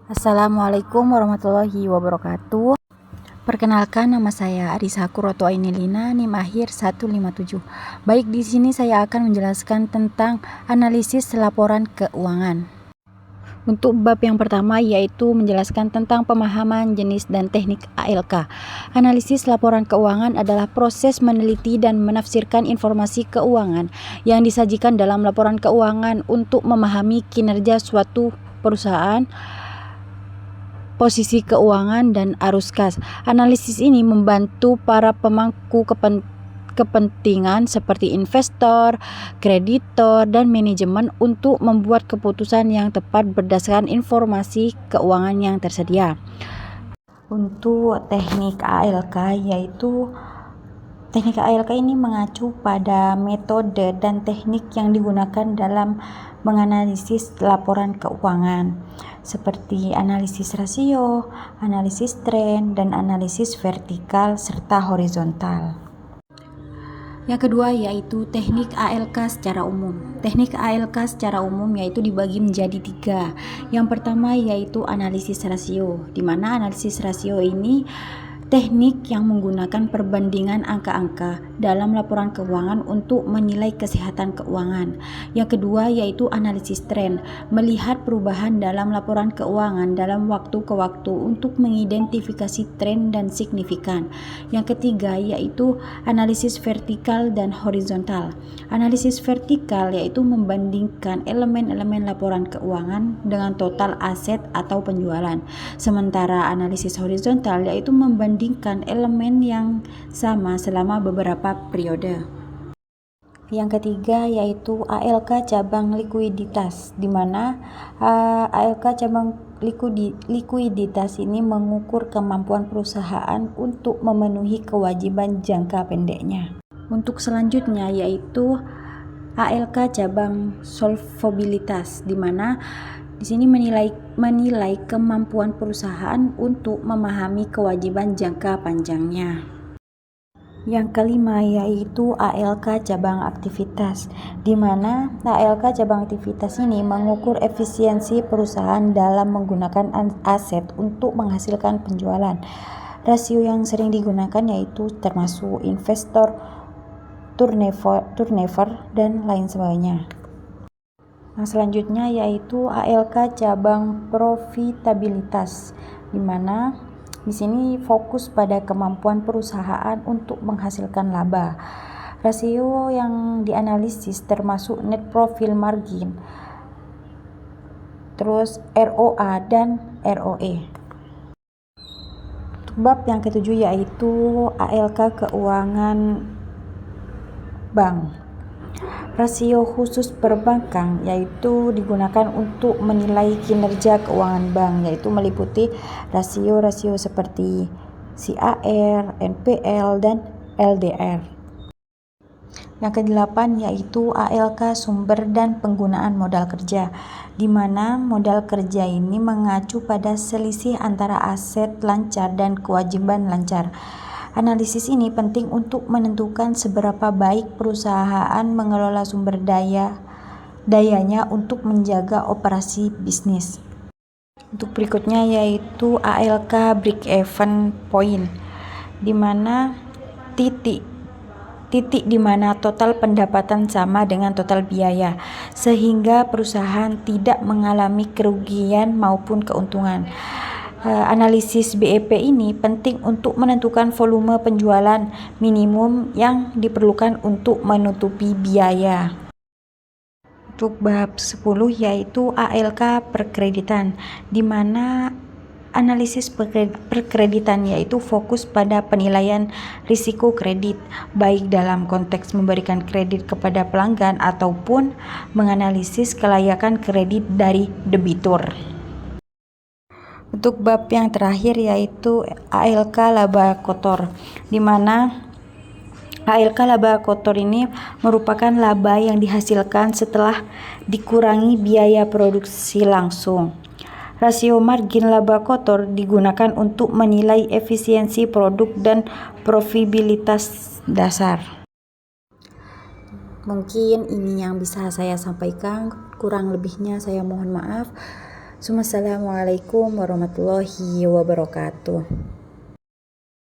Assalamualaikum warahmatullahi wabarakatuh. Perkenalkan, nama saya Arisa Kuroto Ainilina, NIM akhir 157. Baik, di sini saya akan menjelaskan tentang analisis laporan keuangan. Untuk bab yang pertama yaitu menjelaskan tentang pemahaman jenis dan teknik ALK. Analisis laporan keuangan adalah proses meneliti dan menafsirkan informasi keuangan yang disajikan dalam laporan keuangan untuk memahami kinerja suatu perusahaan, posisi keuangan, dan arus kas. Analisis ini membantu para pemangku kepentingan seperti investor, kreditor, dan manajemen untuk membuat keputusan yang tepat berdasarkan informasi keuangan yang tersedia. Untuk teknik ALK teknik ALK ini mengacu pada metode dan teknik yang digunakan dalam menganalisis laporan keuangan, seperti analisis rasio, analisis tren, dan analisis vertikal serta horizontal. Yang kedua yaitu teknik ALK secara umum. Teknik ALK secara umum yaitu dibagi menjadi 3. Yang pertama yaitu analisis rasio, di mana analisis rasio ini teknik yang menggunakan perbandingan angka-angka dalam laporan keuangan untuk menilai kesehatan keuangan. Yang kedua yaitu analisis tren, melihat perubahan dalam laporan keuangan dalam waktu ke waktu untuk mengidentifikasi tren dan signifikan. Yang ketiga yaitu analisis vertikal dan horizontal. Analisis vertikal yaitu membandingkan elemen-elemen laporan keuangan dengan total aset atau penjualan. Sementara analisis horizontal yaitu membandingkan elemen yang sama selama beberapa periode. Yang ketiga yaitu ALK cabang likuiditas, di mana ALK cabang likuiditas ini mengukur kemampuan perusahaan untuk memenuhi kewajiban jangka pendeknya. Untuk selanjutnya yaitu ALK cabang solvabilitas, di mana di sini menilai kemampuan perusahaan untuk memahami kewajiban jangka panjangnya. Yang kelima yaitu ALK cabang aktivitas, di mana ALK cabang aktivitas ini mengukur efisiensi perusahaan dalam menggunakan aset untuk menghasilkan penjualan. Rasio yang sering digunakan yaitu termasuk investor, turnover, dan lain sebagainya. Nah, selanjutnya yaitu ALK cabang profitabilitas, di mana di sini fokus pada kemampuan perusahaan untuk menghasilkan laba. Rasio yang dianalisis termasuk net profit margin, terus ROA dan ROE. Bab yang ketujuh yaitu ALK keuangan bank. Rasio khusus perbankan yaitu digunakan untuk menilai kinerja keuangan bank, yaitu meliputi rasio-rasio seperti CAR, NPL, dan LDR. Yang kedelapan yaitu ALK sumber dan penggunaan modal kerja, di mana modal kerja ini mengacu pada selisih antara aset lancar dan kewajiban lancar. Analisis ini penting untuk menentukan seberapa baik perusahaan mengelola sumber dayanya untuk menjaga operasi bisnis. Untuk berikutnya yaitu ALK break-even point, di mana titik di mana total pendapatan sama dengan total biaya, sehingga perusahaan tidak mengalami kerugian maupun keuntungan. Analisis BEP ini penting untuk menentukan volume penjualan minimum yang diperlukan untuk menutupi biaya. Untuk bab 10 yaitu ALK perkreditan, di mana analisis perkreditan yaitu fokus pada penilaian risiko kredit, baik dalam konteks memberikan kredit kepada pelanggan ataupun menganalisis kelayakan kredit dari debitur. Untuk bab yang terakhir yaitu ALK laba kotor, di mana ALK laba kotor ini merupakan laba yang dihasilkan setelah dikurangi biaya produksi langsung. Rasio margin laba kotor digunakan untuk menilai efisiensi produk dan profitabilitas dasar. Mungkin ini yang bisa saya sampaikan, kurang lebihnya saya mohon maaf. Assalamualaikum warahmatullahi wabarakatuh.